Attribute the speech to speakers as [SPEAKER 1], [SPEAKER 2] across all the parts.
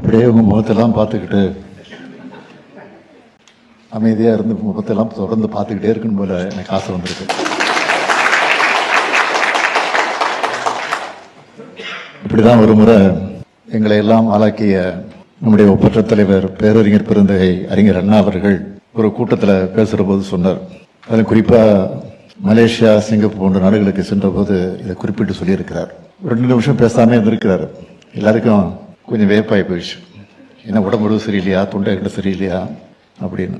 [SPEAKER 1] அப்படியே உங்கள் முகத்தெல்லாம் பார்த்துக்கிட்டு அமைதியாக இருந்து முகத்தெல்லாம் தொடர்ந்து பார்த்துக்கிட்டே இருக்கணும் போல எனக்கு ஆசை வந்திருக்கு. இப்படிதான் ஒரு முறை எங்களை எல்லாம் ஆளாக்கிய நம்முடைய ஒப்பற்ற தலைவர் பேரறிஞர் பெருந்தகை அறிஞர் அண்ணா அவர்கள் ஒரு கூட்டத்தில் பேசுகிற போது சொன்னார். அதில் குறிப்பாக மலேசியா, சிங்கப்பூர் போன்ற நாடுகளுக்கு சென்ற போது இதை குறிப்பிட்டு சொல்லியிருக்கிறார். 2 நிமிஷம் பேசாமல் இருந்திருக்கிறார். எல்லாருக்கும் கொஞ்சம் வேப்பாகி போயிடுச்சு. ஏன்னா உடம்பு சரியில்லையா, தொண்டை கிட்ட சரியில்லையா அப்படின்னு.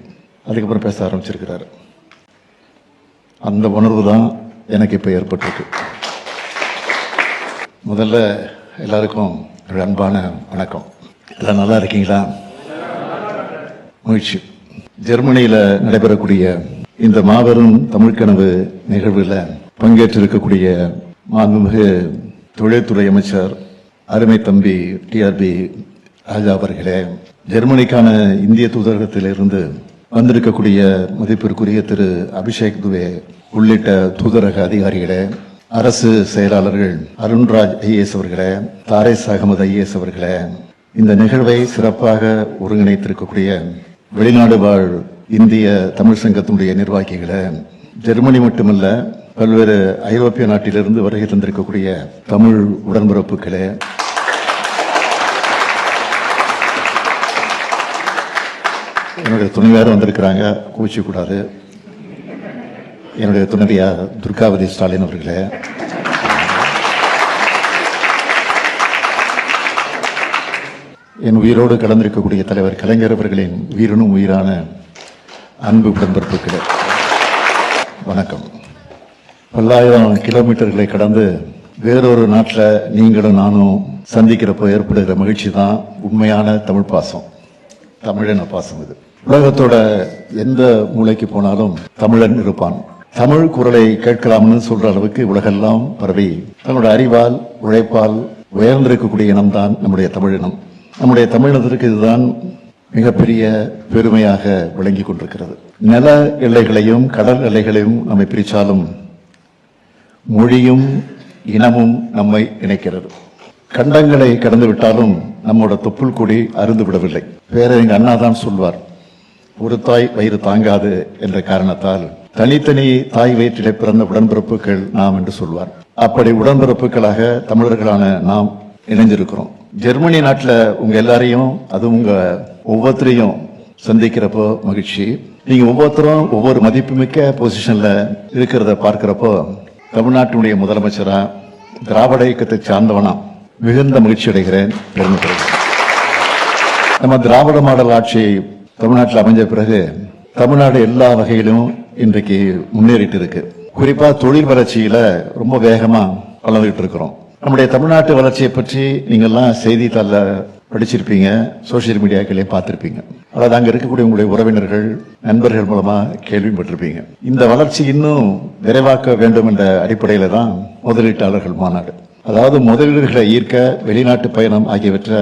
[SPEAKER 1] அதுக்கப்புறம் பேச ஆரம்பிச்சிருக்கிறாரு. அந்த உணர்வு தான் எனக்கு இப்போ ஏற்பட்டிருக்கு. முதல்ல எல்லாருக்கும் ஒரு அன்பான வணக்கம். எல்லாம் நல்லா இருக்கீங்களா? மகிழ்ச்சி. ஜெர்மனியில் நடைபெறக்கூடிய இந்த மாபெரும் தமிழ் கனவு நிகழ்வில் பங்கேற்றிருக்கக்கூடிய மாண்புமிகு தொழில்துறை அமைச்சர் அருமை தம்பி டிஆர்பி ராஜா அவர்களே, ஜெர்மனிக்கான இந்திய தூதரகத்திலிருந்து வந்திருக்கக்கூடிய மதிப்பிற்குரிய திரு அபிஷேக் துவே உள்ளிட்ட தூதரக அதிகாரிகளே, அரசு செயலாளர்கள் அருண்ராஜ் ஐஏஎஸ் அவர்களே, தாரேஸ் அகமது ஐஏஎஸ் அவர்களே, இந்த நிகழ்வை சிறப்பாக ஒருங்கிணைத்திருக்கக்கூடிய வெளிநாடு வாழ் இந்திய தமிழ் சங்கத்தினுடைய நிர்வாகிகளே, ஜெர்மனி மட்டுமல்ல பல்வேறு ஐரோப்பிய நாட்டிலிருந்து வருகை தந்திருக்கக்கூடிய தமிழ் உடன்பிறப்புகளே, என்னுடைய துணைவியார் வந்திருக்கிறாங்க, கூச்சக்கூடாது. என்னுடைய துணைவியார் துர்காவதி ஸ்டாலின் அவர்களே, என் உயிரோடு கலந்திருக்கக்கூடிய தலைவர் கலைஞர் அவர்களின் உயிரினும் உயிரான அன்பு உடன்பிறப்புகளே, வணக்கம். பல்லாயிரம் கிலோமீட்டர்களை கடந்து வேறொரு நாட்டில் நீங்களும் நானும் சந்திக்கிறப்போ ஏற்படுகிற மகிழ்ச்சி தான் உண்மையான தமிழ் பாசம், தமிழின பாசம். இது உலகத்தோட எந்த மூலைக்கு போனாலும் தமிழன் இருப்பான். தமிழ் குரலை கேட்கலாம்னு சொல்ற அளவுக்கு உலகெல்லாம் பரவி தன்னோட அறிவால் உழைப்பால் உயர்ந்திருக்கக்கூடிய இனம்தான் நம்முடைய தமிழினம். நம்முடைய தமிழினத்திற்கு இதுதான் மிகப்பெரிய பெருமையாக விளங்கி கொண்டிருக்கிறது. நில எல்லைகளையும் கடல் எல்லைகளையும் நம்மை பிரித்தாலும் மொழியும் இனமும் நம்மை இணைக்கிறது. கண்டங்களை கடந்து விட்டாலும் நம்மோட தொப்புள் கொடி அருந்து விடவில்லை. பேரறிஞர் அண்ணா தான் சொல்வார், ஒரு தாய் வயிறு தாங்காது என்ற காரணத்தால் தனித்தனி தாய் வயிற்றிலே பிறந்த உடன்பிறப்புகள் நாம் என்று சொல்வார். அப்படி உடன்பிறப்புகளாக தமிழர்களான நாம் இணைஞ்சிருக்கிறோம். ஜெர்மனி நாட்டில் உங்க எல்லாரையும், அது உங்க ஒவ்வொருத்தரையும் சந்திக்கிறப்போ மகிழ்ச்சி. நீங்க ஒவ்வொருத்தரும் ஒவ்வொரு மதிப்புமிக்க பொசிஷன்ல இருக்கிறத பார்க்கிறப்போ தமிழ்நாட்டினுடைய முதலமைச்சரா, திராவிட இயக்கத்தை சார்ந்தவனா மிகுந்த மகிழ்ச்சி அடைகிறேன், பெருமைப்படுகிறேன். நம்ம திராவிட மாடல் ஆட்சி தமிழ்நாட்டில் அமைஞ்ச பிறகு தமிழ்நாடு எல்லா வகையிலும் இன்றைக்கு முன்னேறிட்டு இருக்கு. குறிப்பா தொழில் வளர்ச்சியில ரொம்ப வேகமா வளர்ந்துட்டு இருக்கிறோம். நம்முடைய தமிழ்நாட்டு வளர்ச்சியை பற்றி நீங்கள்லாம் செய்தித்தாள படிச்சிருப்பீங்க, சோசியல் மீடியாக்களையும் பார்த்திருப்பீங்க, அதாவது அங்க இருக்கக்கூடிய உங்களுடைய உறவினர்கள் நண்பர்கள் மூலமா கேள்விப்பட்டிருப்பீங்க. இந்த வளர்ச்சி இன்னும் விரைவாக்க வேண்டும் என்ற அடிப்படையில தான் முதலீட்டாளர்கள் மாநாடு, அதாவது முதலீடுகளை ஈர்க்க வெளிநாட்டு பயணம் ஆகியவற்றை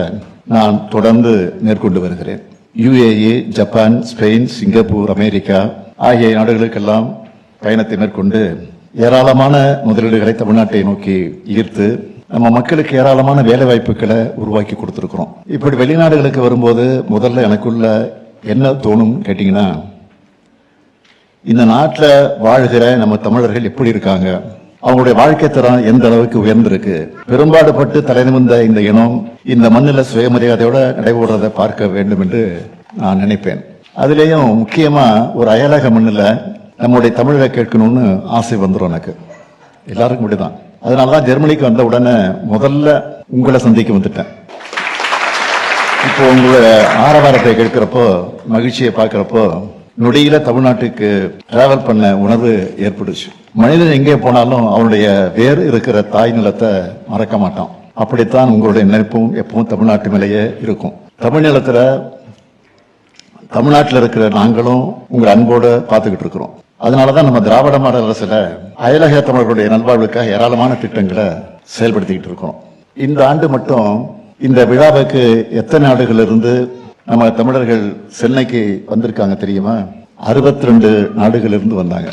[SPEAKER 1] நான் தொடர்ந்து மேற்கொண்டு வருகிறேன். UAE, Japan, Spain, Singapore, America ஆகிய நாடுகளுக்கெல்லாம் பயணத்தை மேற்கொண்டு ஏராளமான முதலீடுகளை தமிழ்நாட்டை நோக்கி ஈர்த்து நம்ம மக்களுக்கு ஏராளமான வேலை வாய்ப்புகளை உருவாக்கி கொடுத்திருக்கிறோம். இப்படி வெளிநாடுகளுக்கு வரும்போது முதல்ல எனக்குள்ள என்ன தோணும் கேட்டீங்கன்னா, இந்த நாட்டில் வாழ்கிற நம்ம தமிழர்கள் எப்படி இருக்காங்க, அவங்களுடைய வாழ்க்கை தரம் எந்த அளவுக்கு உயர்ந்திருக்கு, பெரும்பாடுபட்டு தலைநிமிர்ந்த இந்த இனம் இந்த மண்ணில் சுயமரியாதையோட நடைபெறதை பார்க்க வேண்டும் என்று நான் நினைப்பேன். அதுலேயும் முக்கியமா ஒரு அயலக மண்ணில் நம்முடைய தமிழை கேட்கணும்னு ஆசை வந்துடும் எனக்கு. எல்லாருக்கும் இப்படிதான். அதனாலதான் ஜெர்மனிக்கு வந்த உடனே முதல்ல உங்களை சந்திக்க வந்துட்டேன். இப்போ உங்களோட ஆரவாரத்தை கேட்கிறப்போ, மகிழ்ச்சியை பார்க்கிறப்போ நொடியில தமிழ்நாட்டுக்கு டிராவல் பண்ண உணர்வு ஏற்படுச்சு. மனிதன் எங்கே போனாலும் அவனுடைய வேறு இருக்கிற தாய் நிலத்தை மறக்க மாட்டான். அப்படித்தான் உங்களுடைய நினைப்பும் எப்பவும் தமிழ்நாட்டு மேலேயே இருக்கும். தமிழ்நாட்டில் இருக்கிற நாங்களும் உங்களை அன்போடு பார்த்துக்கிட்டு இருக்கிறோம். அதனாலதான் நம்ம திராவிட மாடல் அரசுல அயலக தமிழர்களுடைய நல்வாழ்வுக்காக ஏராளமான திட்டங்களை செயல்படுத்திக்கிட்டு இருக்கோம். இந்த ஆண்டு மட்டும் இந்த விழாவுக்கு எத்தனை நாடுகளிலிருந்து நம்ம தமிழர்கள் சென்னைக்கு வந்திருக்காங்க தெரியுமா? 62 நாடுகளிலிருந்து வந்தாங்க.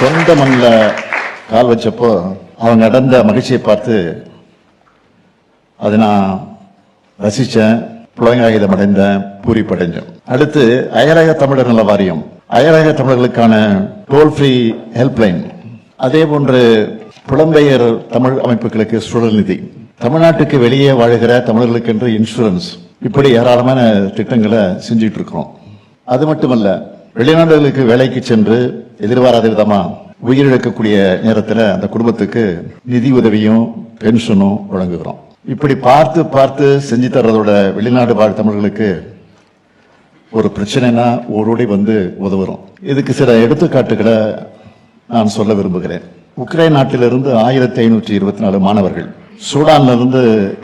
[SPEAKER 1] சொந்த மண்ணில் கால் வச்சப்போ அவங்க அடைந்த மகிழ்ச்சியை பார்த்து அதை நான் ரசித்தேன், புலங்காகிதம் அடைந்தேன், பூரிப்படைஞ்சேன். அடுத்து அயலக தமிழர் நல வாரியம், அயலக தமிழர்களுக்கான டோல் ஃப்ரீ ஹெல்ப்லைன், அதே போன்று புலம்பெயர் தமிழ் அமைப்புகளுக்கு சுழல் நிதி, தமிழ்நாட்டுக்கு வெளியே வாழ்கிற தமிழர்களுக்கு என்று இன்சூரன்ஸ், இப்படி ஏராளமான திட்டங்களை செஞ்சுட்டு இருக்கிறோம். அது மட்டுமல்ல, வெளிநாடுகளுக்கு வேலைக்கு சென்று எதிர்பாராத விதமா உயிரிழக்கக்கூடிய நேரத்தில் அந்த குடும்பத்துக்கு நிதி உதவியும் பென்ஷனும் வழங்குகிறோம். இப்படி பார்த்து பார்த்து செஞ்சு தர்றதோட வெளிநாடு வாழ் தமிழர்களுக்கு ஒரு பிரச்சனைனா ஓடோடி வந்து உதவுறோம். இதுக்கு சில எடுத்துக்காட்டுகளை நான் சொல்ல விரும்புகிறேன். உக்ரைன் நாட்டிலிருந்து 1524 மாணவர்கள், சூடான்ல இருந்து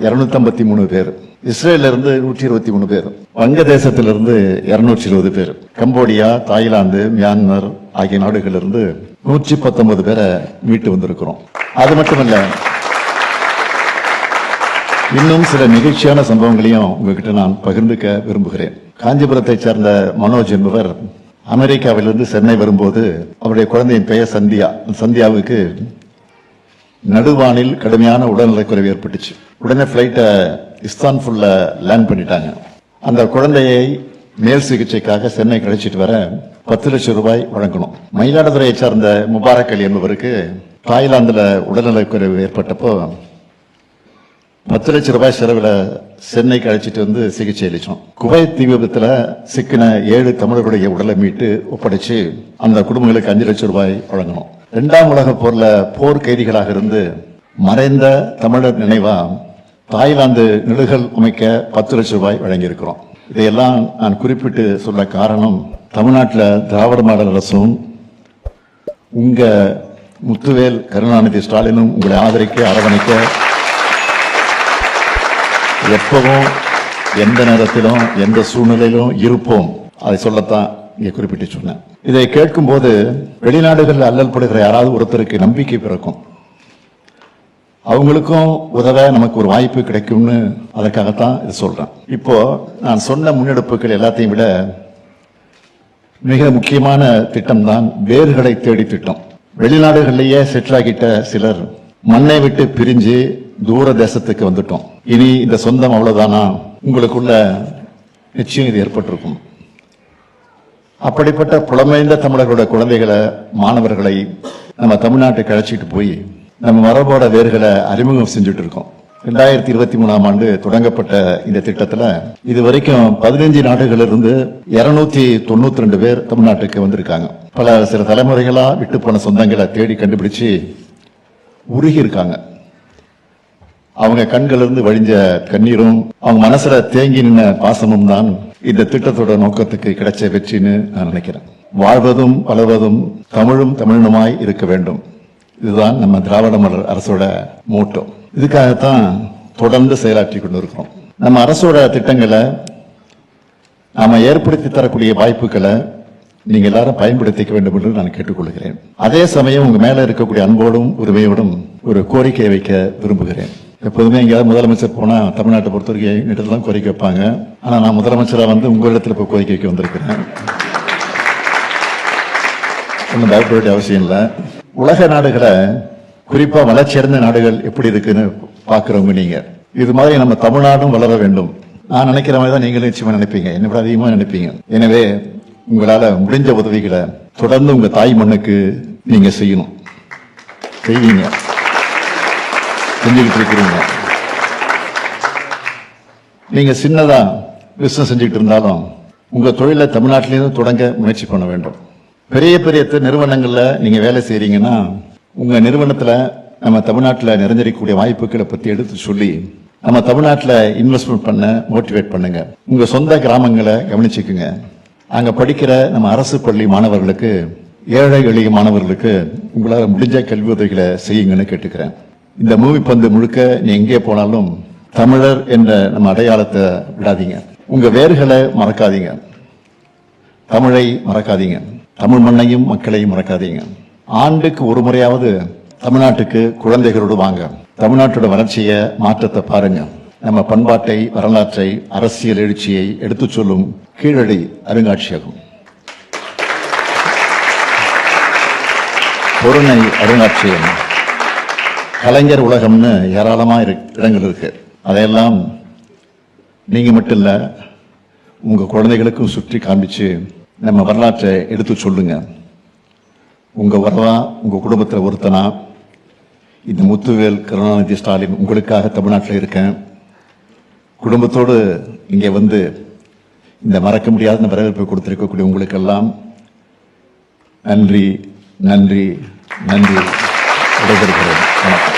[SPEAKER 1] 253 பேர், இஸ்ரேல இருந்து 123 பேர், வங்கதேசத்திலிருந்து 220 பேர், கம்போடியா, தாய்லாந்து, மியான்மர் ஆகிய நாடுகளிலிருந்து 119 பேரை மீட்டு வந்திருக்கிறோம். அது மட்டுமல்ல, இன்னும் சில நிகழ்ச்சியான சம்பவங்களையும் உங்ககிட்ட நான் பகிர்ந்துக்க விரும்புகிறேன். காஞ்சிபுரத்தை சேர்ந்த மனோஜ் என்பவர் அமெரிக்காவிலிருந்து சென்னை வரும்போது அவருடைய குழந்தையின் பெயர் சந்தியா. சந்தியாவுக்கு நடுவானில் கடுமையான உடல்நலக்குறைவு ஏற்பட்டுச்சு. உடனே பிளைட்டை இஸ்தான்புல்ல லேண்ட் பண்ணிட்டாங்க. அந்த குழந்தையை மேல் சிகிச்சைக்காக சென்னை அழைச்சிட்டு வர 10 லட்சம் ரூபாய் வழங்கணும். மயிலாடுதுறையை சார்ந்த முபாரக் அலி என்பவருக்கு தாய்லாந்துல உடல்நலக்குறைவு ஏற்பட்டப்போ 10 லட்சம் ரூபாய் செலவில் சென்னைக்கு அழைச்சிட்டு வந்து சிகிச்சை அளிச்சோம். குவைத் தீ விபத்துல சிக்கின 7 தமிழர்களுடைய உடலை மீட்டு ஒப்படைச்சு அந்த குடும்பங்களுக்கு 5 லட்சம் ரூபாய் வழங்கணும். 2ஆம் உலக போர்ல போர் கைதிகளாக இருந்து மறைந்த தமிழர் நினைவா தாய்லாந்து நிலுகல் அமைக்க 10 லட்சம் ரூபாய் வழங்கியிருக்கிறோம். இதையெல்லாம் நான் குறிப்பிட்டு சொல்ல காரணம், தமிழ்நாட்டில் திராவிட மாடல் அரசும் உங்க முத்துவேல் கருணாநிதி ஸ்டாலினும் உங்களை ஆதரிக்க அரவணைக்க எப்பவும் எந்த நேரத்திலும் எந்த சூழ்நிலையிலும் இருப்போம். அதை சொல்லத்தான் இங்கே குறிப்பிட்டு சொன்னேன். இதை கேட்கும் போது வெளிநாடுகளில் அல்லல் படுகிற யாராவது ஒருத்தருக்கு நம்பிக்கை பிறக்கும், அவங்களுக்கும் உதவ நமக்கு ஒரு வாய்ப்பு கிடைக்கும்னு அதற்காகத்தான் இது சொல்றேன். இப்போ நான் சொன்ன முன்னெடுப்புகள் எல்லாத்தையும் விட மிக முக்கியமான திட்டம் தான் வேர்களை தேடி திட்டம். வெளிநாடுகளிலேயே செட்டில் ஆகிட்ட சிலர் மண்ணை விட்டு பிரிஞ்சு தூர தேசத்துக்கு வந்துட்டோம். இனி இந்த சொந்தம் அவ்வளவுதானா? உங்களுக்குள்ள நிச்சயம் இது ஏற்பட்டிருக்கும். அப்படிப்பட்ட புலமைந்த தமிழர்களோட குழந்தைகளை, மாணவர்களை நம்ம தமிழ்நாட்டுக்கு அழைச்சிட்டு போய் நம்ம மரபோட வேர்களை அறிமுகம் செஞ்சுட்டு இருக்கோம். 2023ஆம் ஆண்டு தொடங்கப்பட்ட இந்த திட்டத்தில் இதுவரைக்கும் 15 நாடுகளிலிருந்து 292 பேர் தமிழ்நாட்டுக்கு வந்திருக்காங்க. சில தலைமுறைகளா விட்டு போன சொந்தங்களை தேடி கண்டுபிடிச்சு உருகி இருக்காங்க. அவங்க கண்களிலிருந்து வழிஞ்ச கண்ணீரும் அவங்க மனசுல தேங்கி நின்ன பாசமும் தான் இந்த திட்டத்தோட நோக்கத்துக்கு கிடைச்ச வெற்றின்னு நான் நினைக்கிறேன். வாழ்வதும் வளர்வதும் தமிழும் தமிழனுமாய் இருக்க வேண்டும். இதுதான் நம்ம திராவிட மாடல் அரசோட மோட்டோ. இதுக்காகத்தான் தொடர்ந்து செயலாற்றி கொண்டு இருக்கிறோம். நம்ம அரசோட திட்டங்களை நாம ஏற்படுத்தி தரக்கூடிய வாய்ப்புகளை நீங்க எல்லாரும் பயன்படுத்திக்க வேண்டும் என்று நான் கேட்டுக்கொள்கிறேன். அதே சமயம் உங்க மேல இருக்கக்கூடிய அன்போடும் உரிமையோடும் ஒரு கோரிக்கையை வைக்க விரும்புகிறேன். எப்போதுமே எங்கேயாவது முதலமைச்சர் போனா தமிழ்நாட்டை பொறுத்த வரைக்கும் இடத்துல தான் கோரிக்கை வைப்பாங்க. ஆனா நான் முதலமைச்சரா வந்து உங்களிடத்துல இப்போ கோரிக்கை வைக்க வந்திருக்கிறேன். ஒன்றும் பயப்பட வேண்டிய அவசியம் இல்லை. உலக நாடுகளை, குறிப்பா வளர்ச்சியடைந்த நாடுகள் எப்படி இருக்குன்னு பாக்குறவங்க நீங்க, இது மாதிரி நம்ம தமிழ்நாடும் வளர வேண்டும். நான் நினைக்கிற மாதிரி தான் நீங்களும் நிச்சயமா நினைப்பீங்க, என்னை விட அதிகமா நினைப்பீங்க. எனவே உங்களால முடிஞ்ச உதவிகளை தொடர்ந்து உங்க தாய் மண்ணுக்கு நீங்க செய்யணும். செய்வீங்க, செஞ்சுக்கிட்டு இருக்கிறீங்க. நீங்க சின்னதா பிசினஸ் செஞ்சுக்கிட்டு இருந்தாலும் உங்க தொழிலை தமிழ்நாட்டிலேருந்து தொடங்க முயற்சி பண்ண வேண்டும். பெரிய பெரிய நிறுவனங்கள்ல நீங்க வேலை செய்றீங்கன்னா உங்க நிறுவனத்துல நம்ம தமிழ்நாட்டில் நிறைஞ்சிருக்கக்கூடிய வாய்ப்புகளை பத்தி எடுத்து சொல்லி நம்ம தமிழ்நாட்டில் இன்வெஸ்ட்மெண்ட் பண்ண மோட்டிவேட் பண்ணுங்க. உங்க சொந்த கிராமங்களை கவனிச்சுக்குங்க. அங்க படிக்கிற நம்ம அரசு பள்ளி மாணவர்களுக்கு, ஏழை எளிய மாணவர்களுக்கு உங்களால் முடிஞ்ச கல்வி உதவிகளை செய்யுங்கன்னு கேட்டுக்கிறேன். இந்த மூவி பந்து முழுக்க நீ எங்கே போனாலும் தமிழர் என்ற நம்ம அடையாளத்தை விடாதீங்க. உங்க வேர்களை மறக்காதீங்க, தமிழை மறக்காதீங்க, தமிழ் மண்ணையும் மக்களையும் மறக்காதீங்க. ஆண்டுக்கு ஒரு முறையாவது தமிழ்நாட்டுக்கு குழந்தைகளோடு வாங்க. தமிழ்நாட்டோட வளர்ச்சியை, மாற்றத்தை பாருங்க. நம்ம பண்பாட்டை, வரலாற்றை, அரசியல் எழுச்சியை எடுத்துச் சொல்லும் கீழடி அருங்காட்சியகம், பொருணை அருங்காட்சியகம், கலைஞர் உலகம்னு ஏராளமா இடங்கள் இருக்கு. அதையெல்லாம் நீங்க மட்டும் இல்ல, உங்க குழந்தைகளுக்கும் சுற்றி காண்பிச்சு நம்ம வரலாற்றை எடுத்து சொல்லுங்க. உங்க வரலா உங்க குடும்பத்தில் ஒருத்தனா இந்த முத்துவேல் கருணாநிதி ஸ்டாலின் உங்களுக்காக தமிழ்நாட்டில் இருக்கேன். குடும்பத்தோடு இங்கே வந்து இந்த மறக்க முடியாத வரவேற்பை கொடுத்திருக்கக்கூடிய உங்களுக்கெல்லாம் நன்றி நன்றி நன்றி. விடைபெறுகிறேன். வணக்கம்.